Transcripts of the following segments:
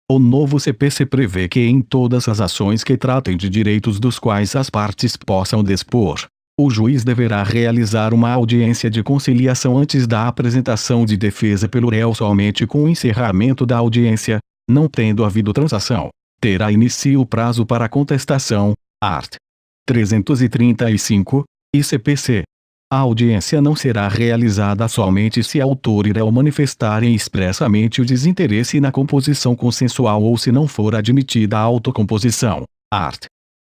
O novo CPC prevê que em todas as ações que tratem de direitos dos quais as partes possam dispor, o juiz deverá realizar uma audiência de conciliação antes da apresentação de defesa pelo réu. Somente com o encerramento da audiência, não tendo havido transação, terá início o prazo para contestação, art. 335, e CPC. A audiência não será realizada somente se autor e réu manifestarem expressamente o desinteresse na composição consensual ou se não for admitida a autocomposição, art.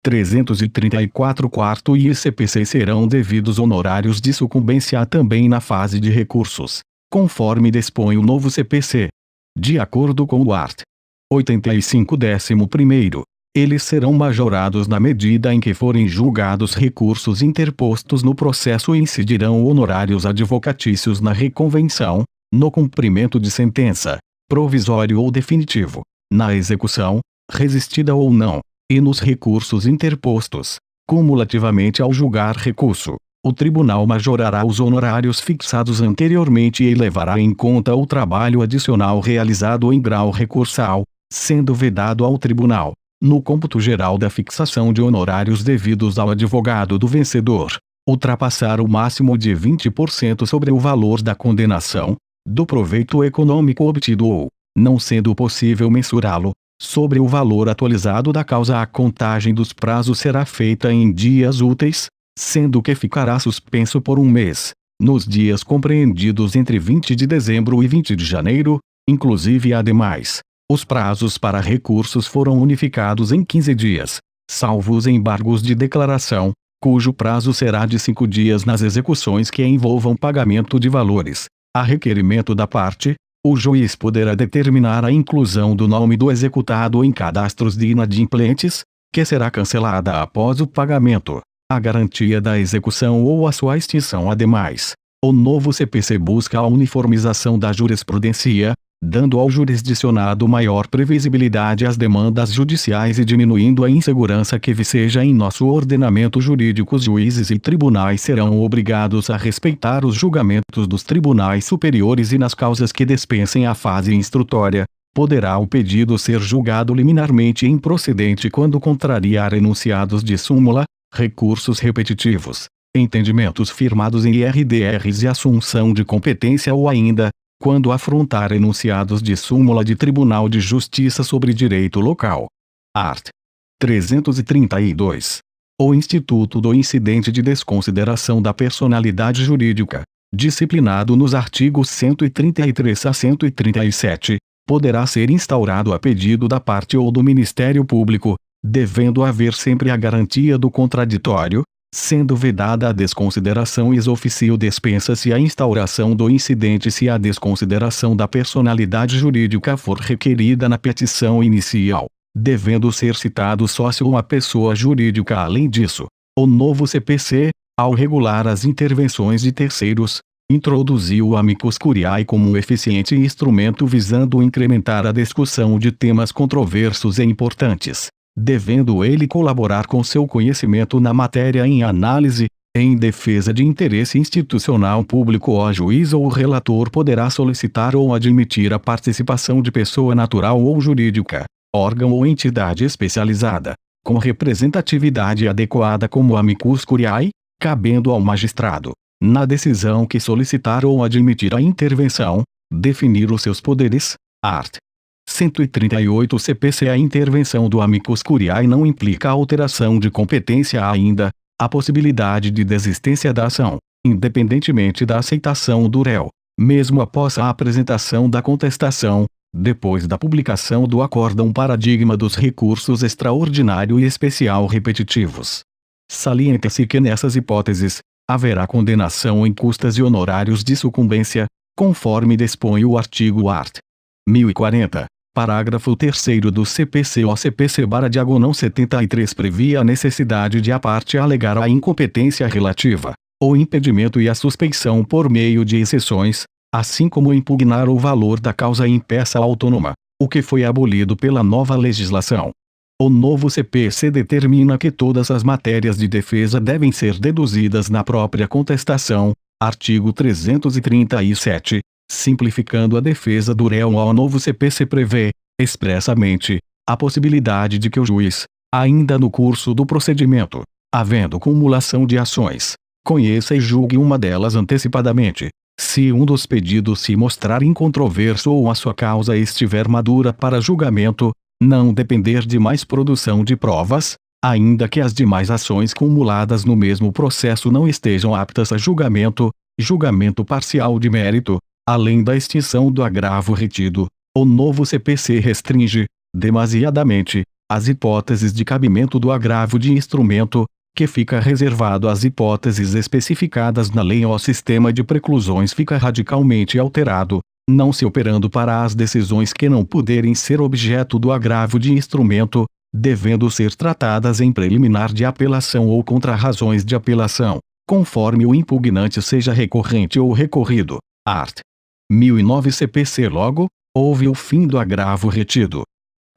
334 quarto e CPC serão devidos honorários de sucumbência também na fase de recursos, conforme dispõe o novo CPC. De acordo com o art. 85 11º, eles serão majorados na medida em que forem julgados recursos interpostos no processo e incidirão honorários advocatícios na reconvenção, no cumprimento de sentença, provisório ou definitivo, na execução, resistida ou não, e nos recursos interpostos. Cumulativamente ao julgar recurso, o tribunal majorará os honorários fixados anteriormente e levará em conta o trabalho adicional realizado em grau recursal, sendo vedado ao tribunal, no cômputo geral da fixação de honorários devidos ao advogado do vencedor, ultrapassar o máximo de 20% sobre o valor da condenação, do proveito econômico obtido ou, não sendo possível mensurá-lo, sobre o valor atualizado da causa. A contagem dos prazos será feita em dias úteis, sendo que ficará suspenso por um mês, nos dias compreendidos entre 20 de dezembro e 20 de janeiro, inclusive ademais. Os prazos para recursos foram unificados em 15 dias, salvo os embargos de declaração, cujo prazo será de 5 dias nas execuções que envolvam pagamento de valores. A requerimento da parte, o juiz poderá determinar a inclusão do nome do executado em cadastros de inadimplentes, que será cancelada após o pagamento, a garantia da execução ou a sua extinção. Ademais, o novo CPC busca a uniformização da jurisprudência, dando ao jurisdicionado maior previsibilidade às demandas judiciais e diminuindo a insegurança que viceja em nosso ordenamento jurídico. Os juízes e tribunais serão obrigados a respeitar os julgamentos dos tribunais superiores e nas causas que dispensem a fase instrutória, poderá o pedido ser julgado liminarmente improcedente quando contrariar enunciados de súmula, recursos repetitivos, entendimentos firmados em IRDRs e assunção de competência ou ainda, quando afrontar enunciados de súmula de Tribunal de Justiça sobre direito local. Art. 332. O Instituto do Incidente de Desconsideração da Personalidade Jurídica, disciplinado nos artigos 133 a 137, poderá ser instaurado a pedido da parte ou do Ministério Público, devendo haver sempre a garantia do contraditório, sendo vedada a desconsideração ex officio. Dispensa-se a instauração do incidente se a desconsideração da personalidade jurídica for requerida na petição inicial, devendo ser citado sócio ou a pessoa jurídica. Além disso, o novo CPC, ao regular as intervenções de terceiros, introduziu o amicus curiae como um eficiente instrumento visando incrementar a discussão de temas controversos e importantes, devendo ele colaborar com seu conhecimento na matéria em análise, em defesa de interesse institucional público. O juiz ou o relator poderá solicitar ou admitir a participação de pessoa natural ou jurídica, órgão ou entidade especializada, com representatividade adequada como amicus curiae, cabendo ao magistrado, na decisão que solicitar ou admitir a intervenção, definir os seus poderes. Art. 138 CPC. A intervenção do amicus curiae não implica alteração de competência. Ainda, a possibilidade de desistência da ação, independentemente da aceitação do réu, mesmo após a apresentação da contestação, depois da publicação do acórdão paradigma dos recursos extraordinário e especial repetitivos. Salienta-se que nessas hipóteses, haverá condenação em custas e honorários de sucumbência, conforme dispõe o artigo art. 1040, parágrafo 3º do CPC. O CPC/73 previa a necessidade de a parte alegar a incompetência relativa, o impedimento e a suspeição por meio de exceções, assim como impugnar o valor da causa em peça autônoma, o que foi abolido pela nova legislação. O novo CPC determina que todas as matérias de defesa devem ser deduzidas na própria contestação, artigo 337, simplificando a defesa do réu. O novo CPC prevê, expressamente, a possibilidade de que o juiz, ainda no curso do procedimento, havendo cumulação de ações, conheça e julgue uma delas antecipadamente, se um dos pedidos se mostrar incontroverso ou a sua causa estiver madura para julgamento, não depender de mais produção de provas, ainda que as demais ações cumuladas no mesmo processo não estejam aptas a julgamento, julgamento parcial de mérito, além da extinção do agravo retido. O novo CPC restringe, demasiadamente, as hipóteses de cabimento do agravo de instrumento, que fica reservado às hipóteses especificadas na lei. O sistema de preclusões fica radicalmente alterado, não se operando para as decisões que não puderem ser objeto do agravo de instrumento, devendo ser tratadas em preliminar de apelação ou contra razões de apelação, conforme o impugnante seja recorrente ou recorrido. Art. 1009 CPC. Logo, houve o fim do agravo retido.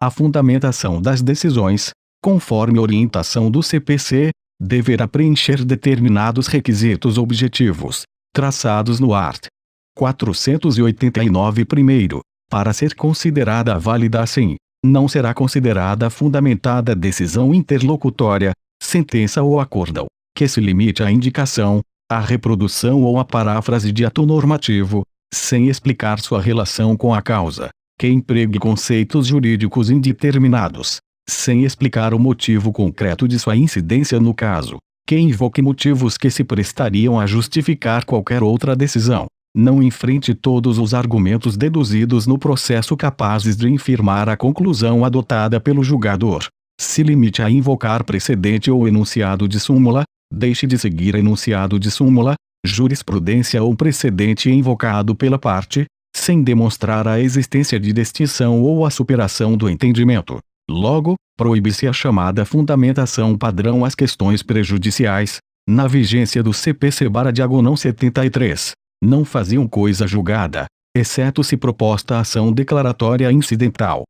A fundamentação das decisões, conforme orientação do CPC, deverá preencher determinados requisitos objetivos, traçados no art. 489. Primeiro, para ser considerada válida assim, não será considerada fundamentada decisão interlocutória, sentença ou acórdão, que se limite à indicação, à reprodução ou à paráfrase de ato normativo, sem explicar sua relação com a causa, que empregue conceitos jurídicos indeterminados, sem explicar o motivo concreto de sua incidência no caso, que invoque motivos que se prestariam a justificar qualquer outra decisão, não enfrente todos os argumentos deduzidos no processo capazes de infirmar a conclusão adotada pelo julgador, se limite a invocar precedente ou enunciado de súmula, deixe de seguir enunciado de súmula, jurisprudência ou precedente invocado pela parte, sem demonstrar a existência de distinção ou a superação do entendimento. Logo, proíbe-se a chamada fundamentação padrão às questões prejudiciais, na vigência do CPC/diagonal 73. Não faziam coisa julgada, exceto se proposta ação declaratória incidental.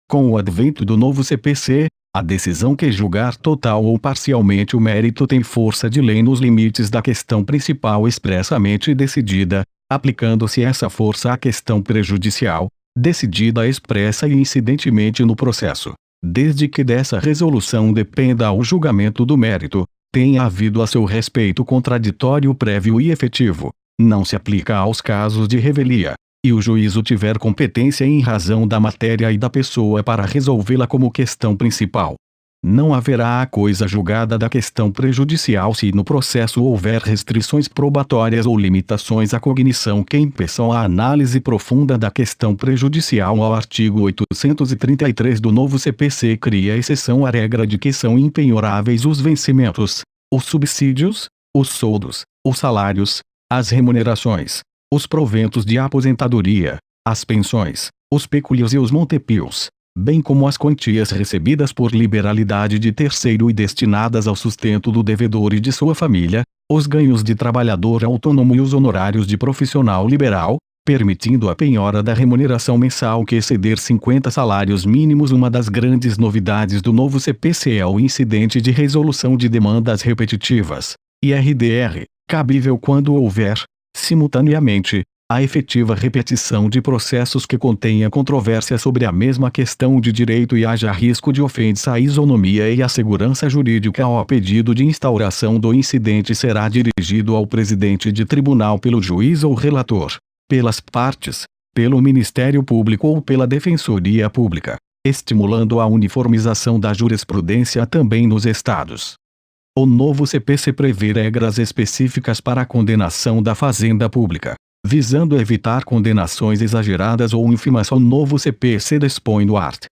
Com o advento do novo CPC, a decisão que julgar total ou parcialmente o mérito tem força de lei nos limites da questão principal expressamente decidida, aplicando-se essa força à questão prejudicial, decidida expressa e incidentemente no processo. Desde que dessa resolução dependa o julgamento do mérito, tenha havido a seu respeito contraditório prévio e efetivo, não se aplica aos casos de revelia, e o juízo tiver competência em razão da matéria e da pessoa para resolvê-la como questão principal. Não haverá a coisa julgada da questão prejudicial se no processo houver restrições probatórias ou limitações à cognição que impeçam a análise profunda da questão prejudicial. O artigo 833 do novo CPC cria exceção à regra de que são impenhoráveis os vencimentos, os subsídios, os soldos, os salários, as remunerações, os proventos de aposentadoria, as pensões, os pecúlios e os montepios, bem como as quantias recebidas por liberalidade de terceiro e destinadas ao sustento do devedor e de sua família, os ganhos de trabalhador autônomo e os honorários de profissional liberal, permitindo a penhora da remuneração mensal que exceder 50 salários mínimos. Uma das grandes novidades do novo CPC é o incidente de resolução de demandas repetitivas, IRDR, cabível quando houver, simultaneamente, a efetiva repetição de processos que contenha controvérsia sobre a mesma questão de direito e haja risco de ofensa à isonomia e à segurança jurídica. O pedido de instauração do incidente será dirigido ao presidente de tribunal pelo juiz ou relator, pelas partes, pelo Ministério Público ou pela Defensoria Pública, estimulando a uniformização da jurisprudência também nos estados. O novo CPC prevê regras específicas para a condenação da fazenda pública, visando evitar condenações exageradas ou ínfimas. O novo CPC dispõe no art.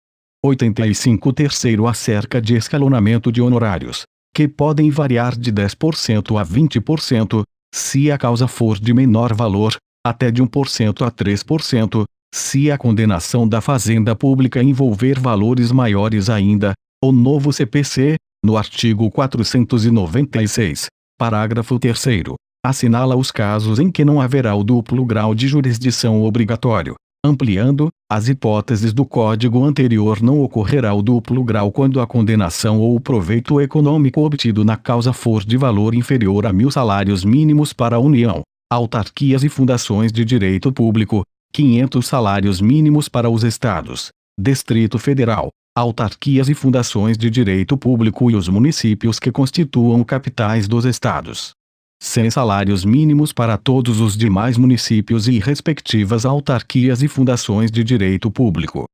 85 terceiro acerca de escalonamento de honorários, que podem variar de 10% a 20%, se a causa for de menor valor, até de 1% a 3%, se a condenação da fazenda pública envolver valores maiores ainda. O novo CPC, no artigo 496, parágrafo 3º, assinala os casos em que não haverá o duplo grau de jurisdição obrigatório, ampliando as hipóteses do Código anterior. Não ocorrerá o duplo grau quando a condenação ou o proveito econômico obtido na causa for de valor inferior a 1.000 salários mínimos para a União, autarquias e fundações de direito público, 500 salários mínimos para os estados, Distrito Federal, autarquias e fundações de direito público e os municípios que constituam capitais dos estados. Sem salários mínimos para todos os demais municípios e respectivas autarquias e fundações de direito público.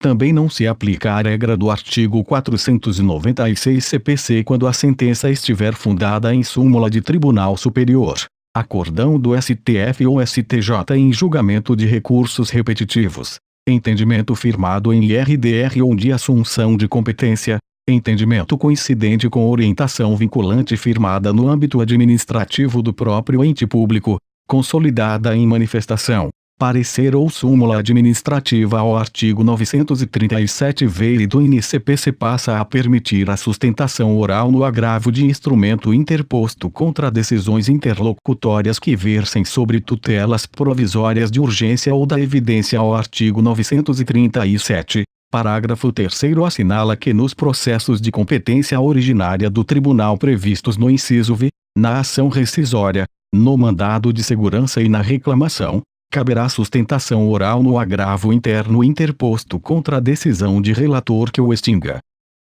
Também não se aplica a regra do artigo 496 CPC quando a sentença estiver fundada em súmula de Tribunal Superior, acordão do STF ou STJ em julgamento de recursos repetitivos, entendimento firmado em IRDR ou de assunção de competência, entendimento coincidente com orientação vinculante firmada no âmbito administrativo do próprio ente público, consolidada em manifestação, parecer ou súmula administrativa. Ao artigo 937-V do INCPC passa a permitir a sustentação oral no agravo de instrumento interposto contra decisões interlocutórias que versem sobre tutelas provisórias de urgência ou da evidência. Ao artigo 937, parágrafo 3º assinala que nos processos de competência originária do tribunal previstos no inciso V, na ação rescisória, no mandado de segurança e na reclamação, caberá sustentação oral no agravo interno interposto contra a decisão de relator que o extinga.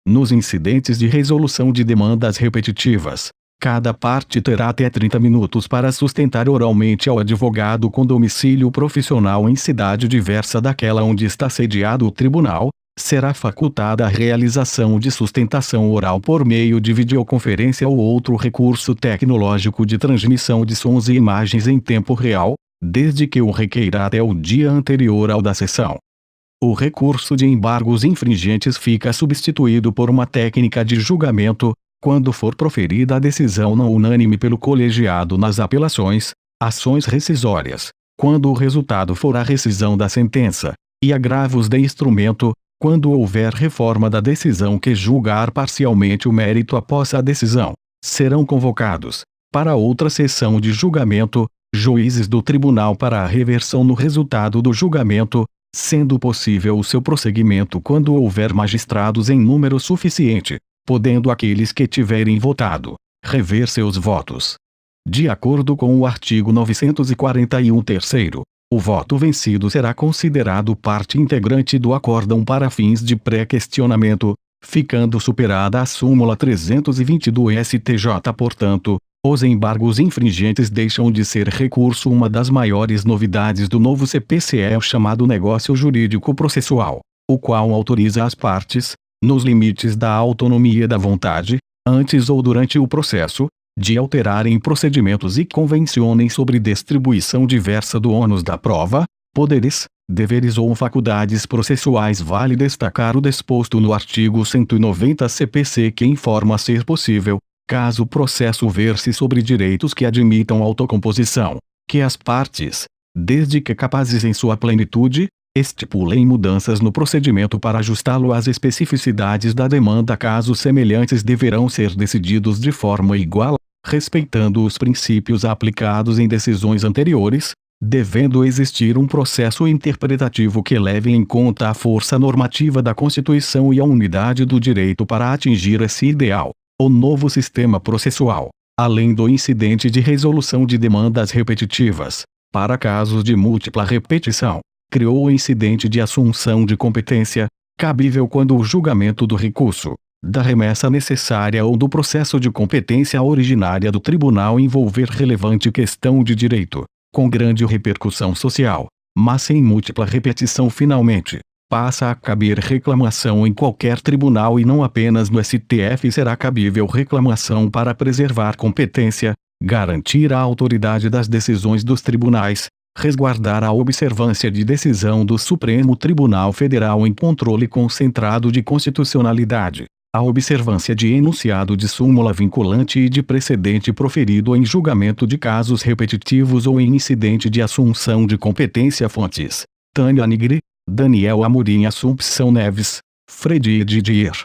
Nos incidentes de resolução de demandas repetitivas, cada parte terá até 30 minutos para sustentar oralmente ao advogado com domicílio profissional em cidade diversa daquela onde está sediado o tribunal. Será facultada a realização de sustentação oral por meio de videoconferência ou outro recurso tecnológico de transmissão de sons e imagens em tempo real, desde que o requeira até o dia anterior ao da sessão. O recurso de embargos infringentes fica substituído por uma técnica de julgamento, quando for proferida a decisão não unânime pelo colegiado nas apelações, ações rescisórias, quando o resultado for a rescisão da sentença, e agravos de instrumento, quando houver reforma da decisão que julgar parcialmente o mérito após a decisão. Serão convocados, para outra sessão de julgamento, juízes do tribunal para a reversão no resultado do julgamento, sendo possível o seu prosseguimento quando houver magistrados em número suficiente, podendo aqueles que tiverem votado, rever seus votos. De acordo com o artigo 941 terceiro, o voto vencido será considerado parte integrante do acórdão para fins de pré-questionamento, ficando superada a súmula 320 do STJ. Portanto, os embargos infringentes deixam de ser recurso. Uma das maiores novidades do novo CPC é o chamado negócio jurídico processual, o qual autoriza as partes, nos limites da autonomia da vontade, antes ou durante o processo, de alterarem procedimentos e convencionem sobre distribuição diversa do ônus da prova, poderes, deveres ou faculdades processuais. Vale destacar o disposto no artigo 190 CPC que informa ser possível, caso o processo verse sobre direitos que admitam autocomposição, que as partes, desde que capazes em sua plenitude, estipulem mudanças no procedimento para ajustá-lo às especificidades da demanda. Casos semelhantes deverão ser decididos de forma igual, respeitando os princípios aplicados em decisões anteriores, devendo existir um processo interpretativo que leve em conta a força normativa da Constituição e a unidade do direito para atingir esse ideal. O novo sistema processual, além do incidente de resolução de demandas repetitivas, para casos de múltipla repetição, criou o incidente de assunção de competência, cabível quando o julgamento do recurso, da remessa necessária ou do processo de competência originária do tribunal envolver relevante questão de direito, com grande repercussão social, mas sem múltipla repetição. Finalmente, passa a caber reclamação em qualquer tribunal e não apenas no STF. Será cabível reclamação para preservar competência, garantir a autoridade das decisões dos tribunais, resguardar a observância de decisão do Supremo Tribunal Federal em controle concentrado de constitucionalidade, a observância de enunciado de súmula vinculante e de precedente proferido em julgamento de casos repetitivos ou em incidente de assunção de competência. Fontes: Tânia Nigri, Daniel Amorim, Assumpção Neves, Fredi Didier.